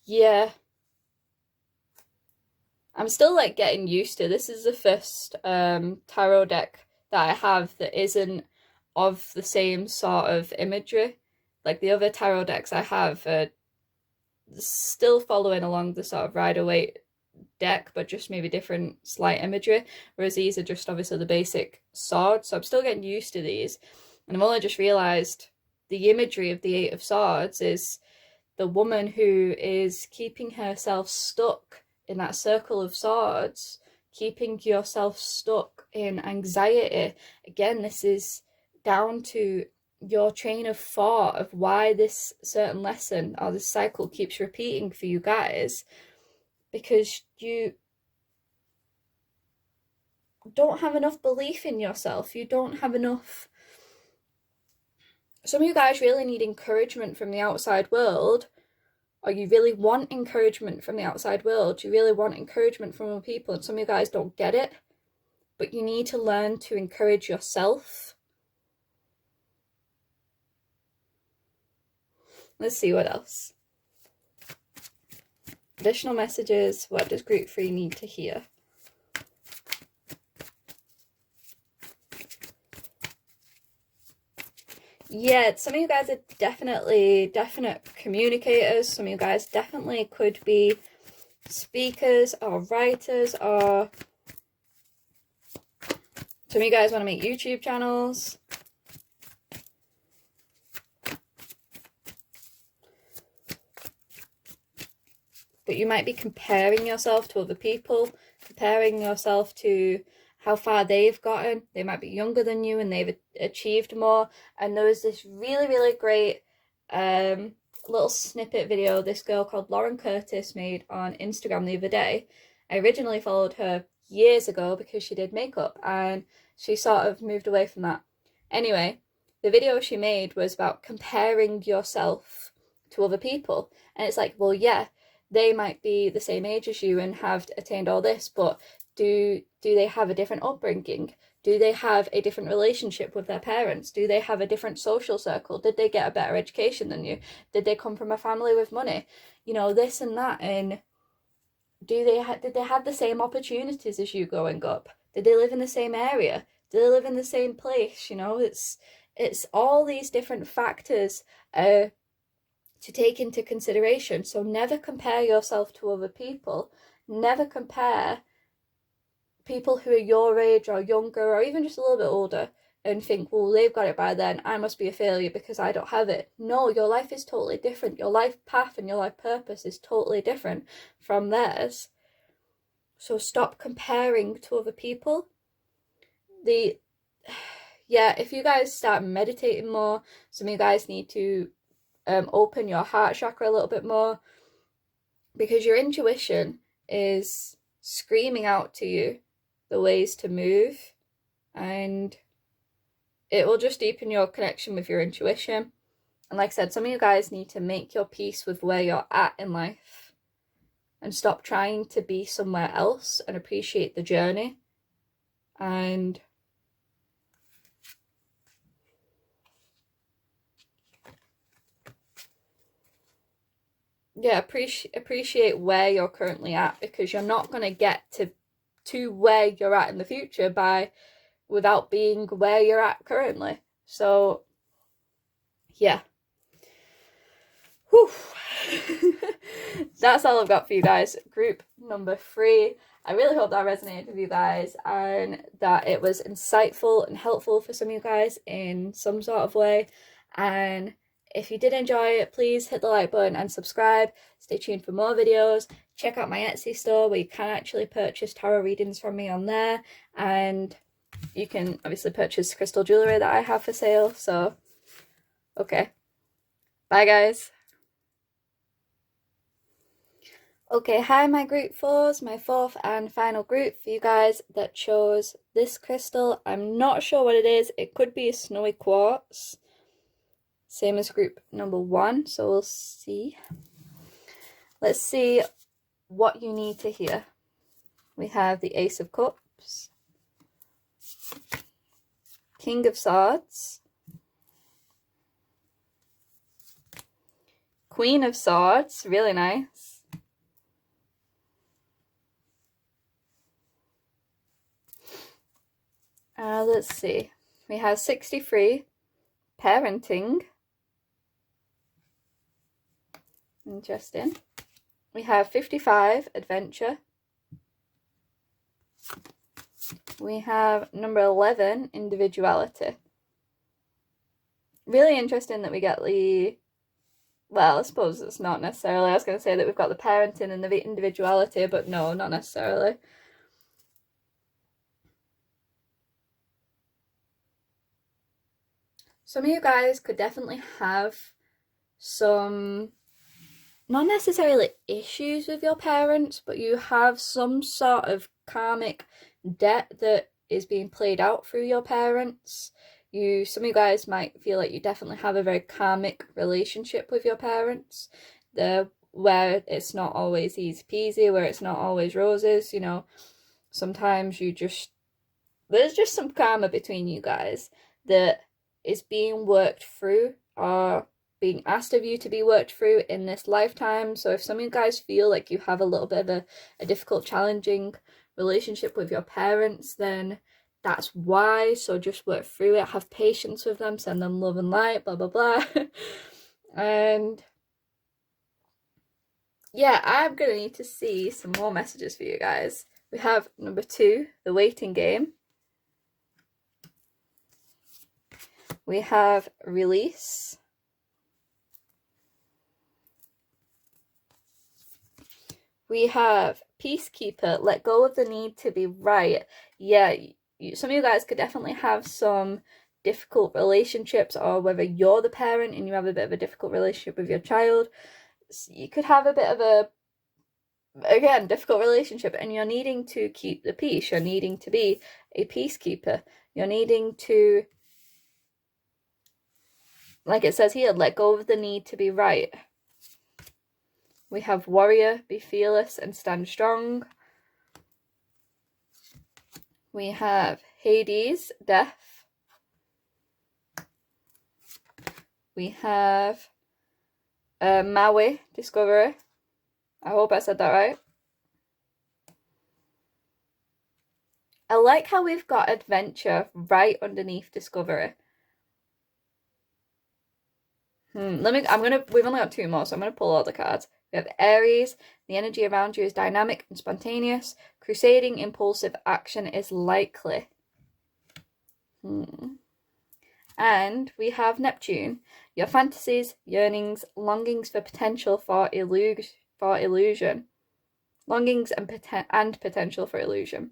Yeah, I'm still like getting used to this. Is the first tarot deck that I have that isn't of the same sort of imagery. Like the other tarot decks I have are still following along the sort of Rider-Waite deck, but just maybe different slight imagery, whereas these are just obviously the basic swords. So I'm still getting used to these, and I've only just realised the imagery of the 8 of Swords is the woman who is keeping herself stuck in that circle of swords, keeping yourself stuck in anxiety. Again, this is down to your train of thought of why this certain lesson or this cycle keeps repeating for you guys, because you don't have enough belief in yourself. You don't have enough. Some of you guys really need encouragement from the outside world, or you really want encouragement from the outside world, you really want encouragement from other people, and some of you guys don't get it, but you need to learn to encourage yourself. Let's see what else. Additional messages. What does group 3 need to hear? Yeah, some of you guys are definite communicators. Some of you guys definitely could be speakers or writers, or some of you guys want to make YouTube channels. But you might be comparing yourself to other people, comparing yourself to how far they've gotten. They might be younger than you and they've achieved more. And there was this really great little snippet video this girl called Lauren Curtis made on Instagram the other day. I originally followed her years ago because she did makeup, and she sort of moved away from that. Anyway, the video she made was about comparing yourself to other people. And it's like, well, yeah, they might be the same age as you and have attained all this, but do they have a different upbringing? Do they have a different relationship with their parents? Do they have a different social circle? Did they get a better education than you? Did they come from a family with money? You know, this and that. And did they have the same opportunities as you growing up? Did they live in the same area? Did they live in the same place? You know, it's all these different factors to take into consideration. So never compare yourself to other people. Never compare people who are your age or younger or even just a little bit older and think, well, they've got it by then, I must be a failure because I don't have it. No, your life is totally different. Your life path and your life purpose is totally different from theirs. So stop comparing to other people. If you guys start meditating more, some of you guys need to open your heart chakra a little bit more, because your intuition is screaming out to you the ways to move, and it will just deepen your connection with your intuition. And like I said, some of you guys need to make your peace with where you're at in life and stop trying to be somewhere else and appreciate the journey. And yeah, appreciate where you're currently at, because you're not going to get to where you're at in the future without being where you're at currently. So yeah. Whew. That's all I've got for you guys. Group number 3. I really hope that resonated with you guys and that it was insightful and helpful for some of you guys in some sort of way. And if you did enjoy it, please hit the like button and subscribe. Stay tuned for more videos. Check out my Etsy store where you can actually purchase tarot readings from me on there. And you can obviously purchase crystal jewellery that I have for sale. So, okay. Bye, guys. Okay, hi my group 4s, my 4th and final group for you guys that chose this crystal. I'm not sure what it is. It could be a snowy quartz. Same as group number 1, so we'll see. Let's see what you need to hear. We have the Ace of Cups, King of Swords, Queen of Swords, really nice, let's see, we have 63, Parenting, interesting. We have 55, Adventure. We have number 11, Individuality. Really interesting that we get the, well, I suppose it's not necessarily, I was going to say that we've got the parenting and the individuality, but no, not necessarily. Some of you guys could definitely have some, not necessarily issues with your parents, but you have some sort of karmic debt that is being played out through your parents. Some of you guys might feel like you definitely have a very karmic relationship with your parents. where it's not always easy peasy, where it's not always roses, you know. Sometimes there's just some karma between you guys that is being worked through or being asked of you to be worked through in this lifetime. So if some of you guys feel like you have a little bit of a difficult, challenging relationship with your parents, then that's why. So just work through it, have patience with them, send them love and light, blah blah blah. And yeah, I'm gonna need to see some more messages for you guys. We have number 2, the waiting game. We have release. We have peacekeeper, let go of the need to be right. Yeah, some of you guys could definitely have some difficult relationships, or whether you're the parent and you have a bit of a difficult relationship with your child, you could have a bit of a, again, difficult relationship, and you're needing to keep the peace. You're needing to be a peacekeeper. You're needing to, like it says here, let go of the need to be right. We have warrior, be fearless and stand strong. We have Hades, death. We have Maui, discovery. I hope I said that right. I like how we've got adventure right underneath discovery. We've only got 2 more, so I'm gonna pull all the cards. We have Aries, the energy around you is dynamic and spontaneous. Crusading, impulsive action is likely. And we have Neptune, your fantasies, yearnings, longings for potential for illusion. Longings and potential for illusion.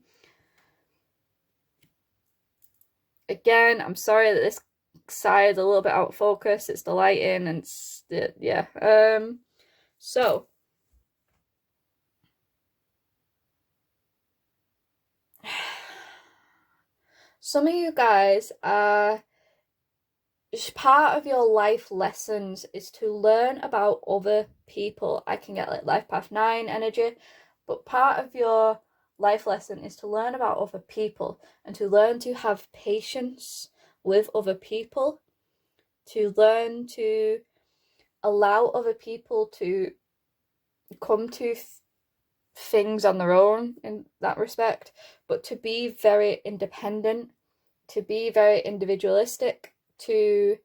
Again, I'm sorry that this side is a little bit out of focus. It's the lighting and yeah. So some of you guys are, part of your life lessons is to learn about other people. I can get like life path 9 energy, but part of your life lesson is to learn about other people and to learn to have patience with other people, to learn to allow other people to come to things on their own in that respect, but to be very independent, to be very individualistic, to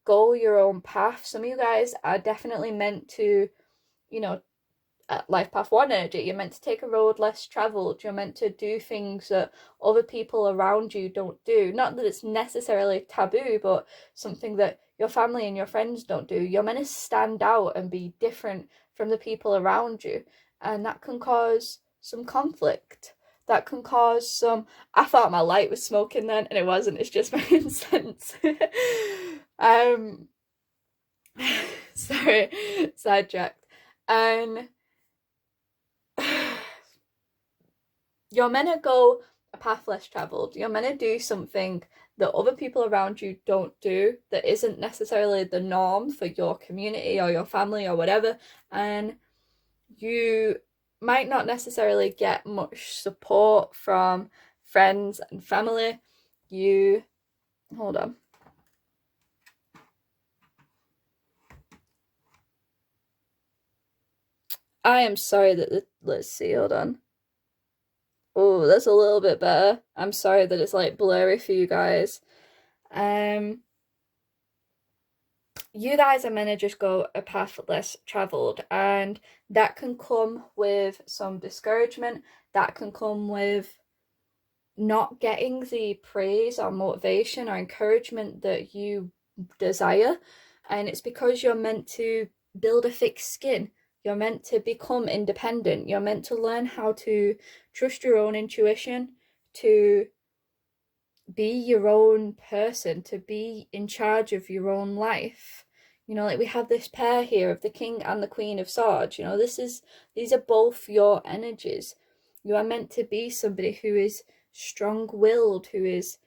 go your own path. Some of you guys are definitely meant to, you know, at life path 1 energy, you're meant to take a road less traveled. You're meant to do things that other people around you don't do. Not that it's necessarily taboo, but something that your family and your friends don't do. You're meant to stand out and be different from the people around you, and that can cause some conflict. That can cause some, I thought my light was smoking then, and it wasn't. It's just my incense. Sorry, sidetracked. And you're meant to go a path less travelled. You're meant to do something that other people around you don't do, that isn't necessarily the norm for your community or your family or whatever. And you might not necessarily get much support from friends and family. Hold on. I am sorry that let's see, hold on. Oh, that's a little bit better. I'm sorry that it's like blurry for you guys. You guys are meant to just go a path less travelled, and that can come with some discouragement. That can come with not getting the praise or motivation or encouragement that you desire, and it's because you're meant to build a thick skin. You're meant to become independent. You're meant to learn how to trust your own intuition, to be your own person, to be in charge of your own life. You know, like we have this pair here of the King and the Queen of Swords. You know, these are both your energies. You are meant to be somebody who is strong-willed, who is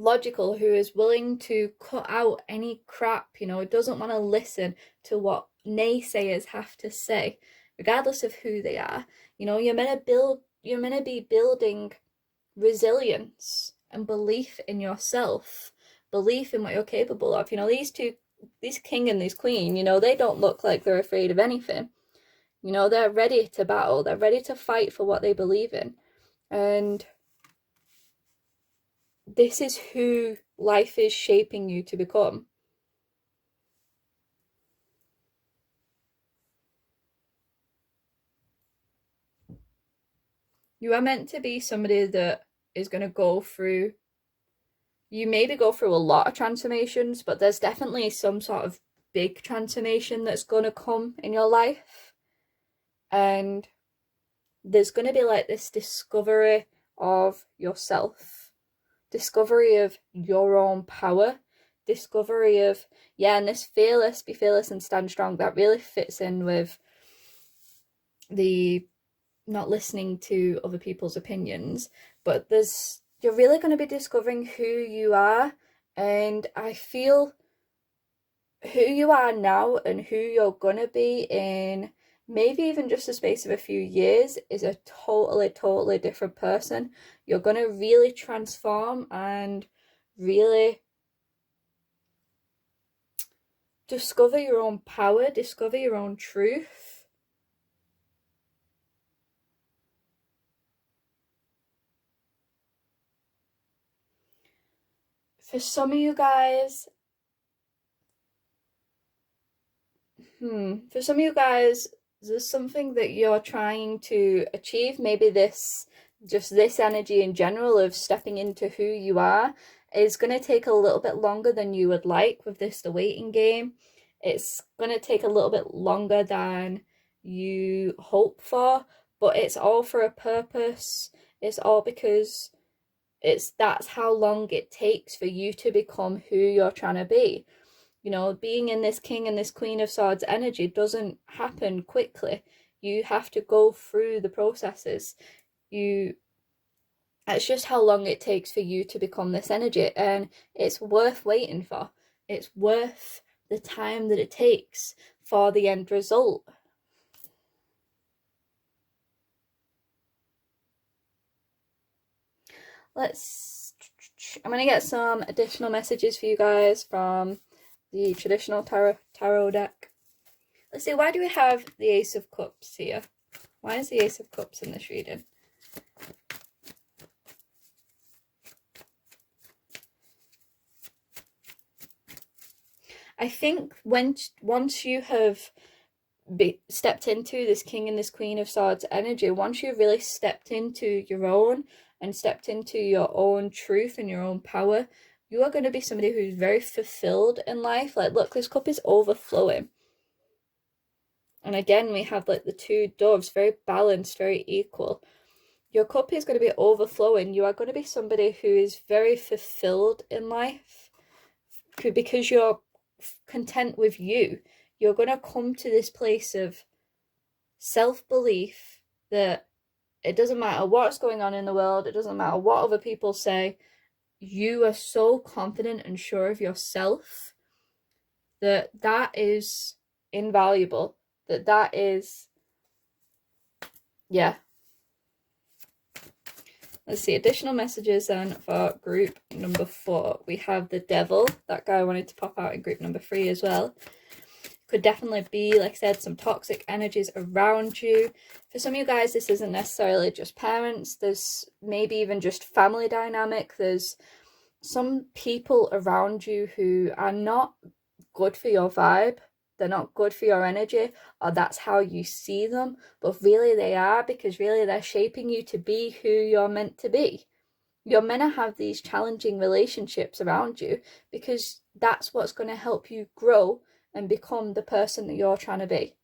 logical, who is willing to cut out any crap, you know, doesn't want to listen to what naysayers have to say, regardless of who they are. You know, you're meant to be building resilience and belief in yourself, belief in what you're capable of. You know, this king and this queen, you know, they don't look like they're afraid of anything. You know, they're ready to battle, they're ready to fight for what they believe in. And this is who life is shaping you to become. You are meant to be somebody that is going to go through, you maybe go through a lot of transformations, but there's definitely some sort of big transformation that's going to come in your life. And there's going to be like this discovery of yourself, discovery of your own power, discovery of, yeah, and this fearless, be fearless and stand strong, that really fits in with the not listening to other people's opinions. But you're really going to be discovering who you are. And I feel who you are now and who you're going to be in maybe even just the space of a few years is a totally different person. You're going to really transform and really discover your own power, discover your own truth. For some of you guys, there's something that you're trying to achieve. Maybe this energy in general of stepping into who you are is going to take a little bit longer than you would like with the waiting game. It's going to take a little bit longer than you hope for, but it's all for a purpose. It's all because that's how long it takes for you to become who you're trying to be. You know, being in this king and this queen of swords energy doesn't happen quickly. You have to go through the processes. It's just how long it takes for you to become this energy, and it's worth waiting for. It's worth the time that it takes for the end result. I'm going to get some additional messages for you guys from the traditional tarot deck. Let's see, why do we have the Ace of Cups here? Why is the Ace of Cups in this reading? I think once you have stepped into this king and this queen of swords energy, once you've really stepped into your own and stepped into your own truth and your own power, you are going to be somebody who's very fulfilled in life. Like, look, this cup is overflowing. And again, we have like the two doves, very balanced, very equal. Your cup is going to be overflowing. You are going to be somebody who is very fulfilled in life because you're content with you. You're going to come to this place of self-belief that it doesn't matter what's going on in the world, it doesn't matter what other people say, you are so confident and sure of yourself that is invaluable, that is, yeah. Let's see, additional messages then for group number 4. We have the Devil. That guy wanted to pop out in group number 3 as well. Could definitely be, like I said, some toxic energies around you. For some of you guys, this isn't necessarily just parents. There's maybe even just family dynamic. There's some people around you who are not good for your vibe. They're not good for your energy, or that's how you see them. But really they are, because really they're shaping you to be who you're meant to be. You're meant to have these challenging relationships around you because that's what's going to help you grow and become the person that you're trying to be.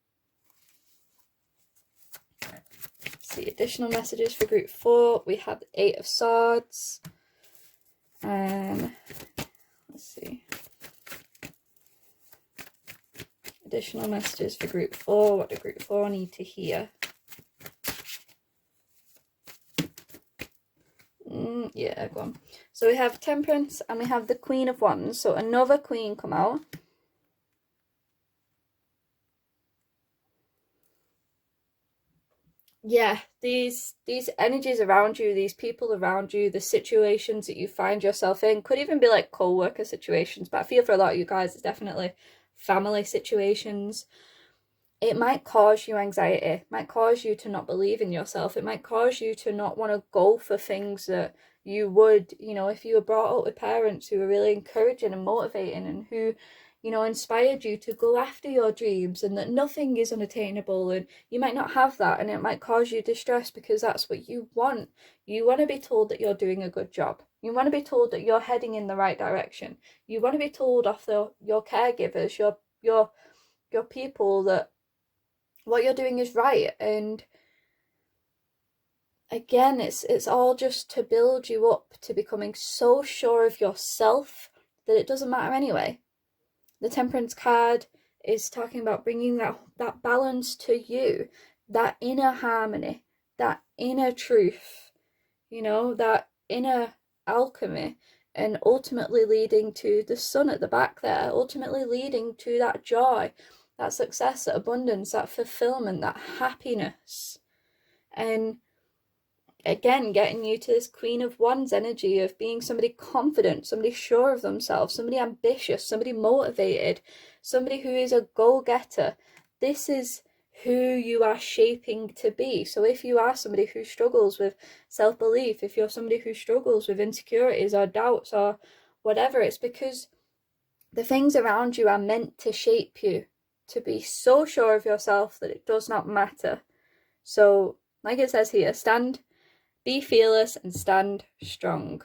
Let's see, additional messages for group 4. We have the 8 of Swords. And let's see. Additional messages for group 4. What do group 4 need to hear? Yeah, go on. So we have Temperance and we have the Queen of Wands. So another Queen come out. Yeah, these energies around you, these people around you, the situations that you find yourself in, could even be like co-worker situations, but I feel for a lot of you guys it's definitely family situations. It might cause you anxiety, it might cause you to not believe in yourself, it might cause you to not want to go for things that you would, you know, if you were brought up with parents who were really encouraging and motivating and who, you know, inspired you to go after your dreams, and that nothing is unattainable, and you might not have that, and it might cause you distress because that's what you want. You want to be told that you're doing a good job. You want to be told that you're heading in the right direction. You want to be told off your caregivers, your people, that what you're doing is right. And again, it's all just to build you up to becoming so sure of yourself that it doesn't matter anyway. The Temperance card is talking about bringing that balance to you, that inner harmony, that inner truth, you know, that inner alchemy, and ultimately leading to the sun at the back there, ultimately leading to that joy, that success, that abundance, that fulfillment, that happiness. And again, getting you to this Queen of Wands energy of being somebody confident, somebody sure of themselves, somebody ambitious, somebody motivated, somebody who is a go-getter. This is who you are shaping to be. So if you are somebody who struggles with self-belief, if you're somebody who struggles with insecurities or doubts or whatever, it's because the things around you are meant to shape you to be so sure of yourself that it does not matter. So, like it says here, be fearless and stand strong.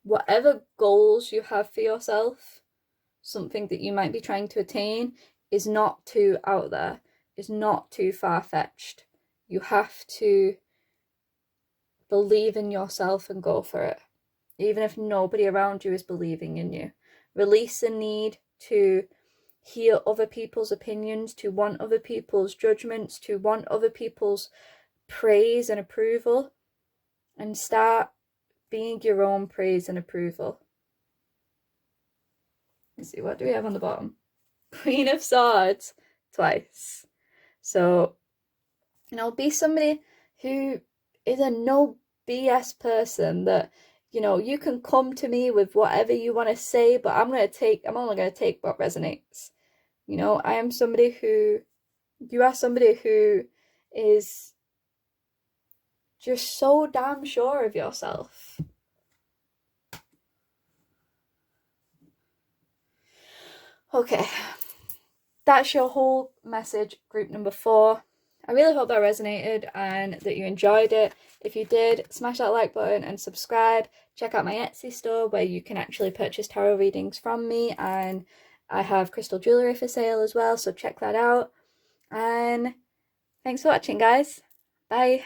Whatever goals you have for yourself, something that you might be trying to attain, is not too out there, is not too far-fetched. You have to believe in yourself and go for it, even if nobody around you is believing in you. Release the need to hear other people's opinions, to want other people's judgments, to want other people's praise and approval, and start being your own praise and approval. Let's see, what do we have on the bottom? Queen of Swords twice. So, you know, be somebody who is a no BS person, that, you know, you can come to me with whatever you want to say, but I'm only going to take what resonates. You know, you are somebody who is just so damn sure of yourself. Okay, that's your whole message, group number 4. I really hope that resonated and that you enjoyed it. If you did, smash that like button and subscribe. Check out my Etsy store where you can actually purchase tarot readings from me, and I have crystal jewellery for sale as well, so check that out. And thanks for watching, guys. Bye.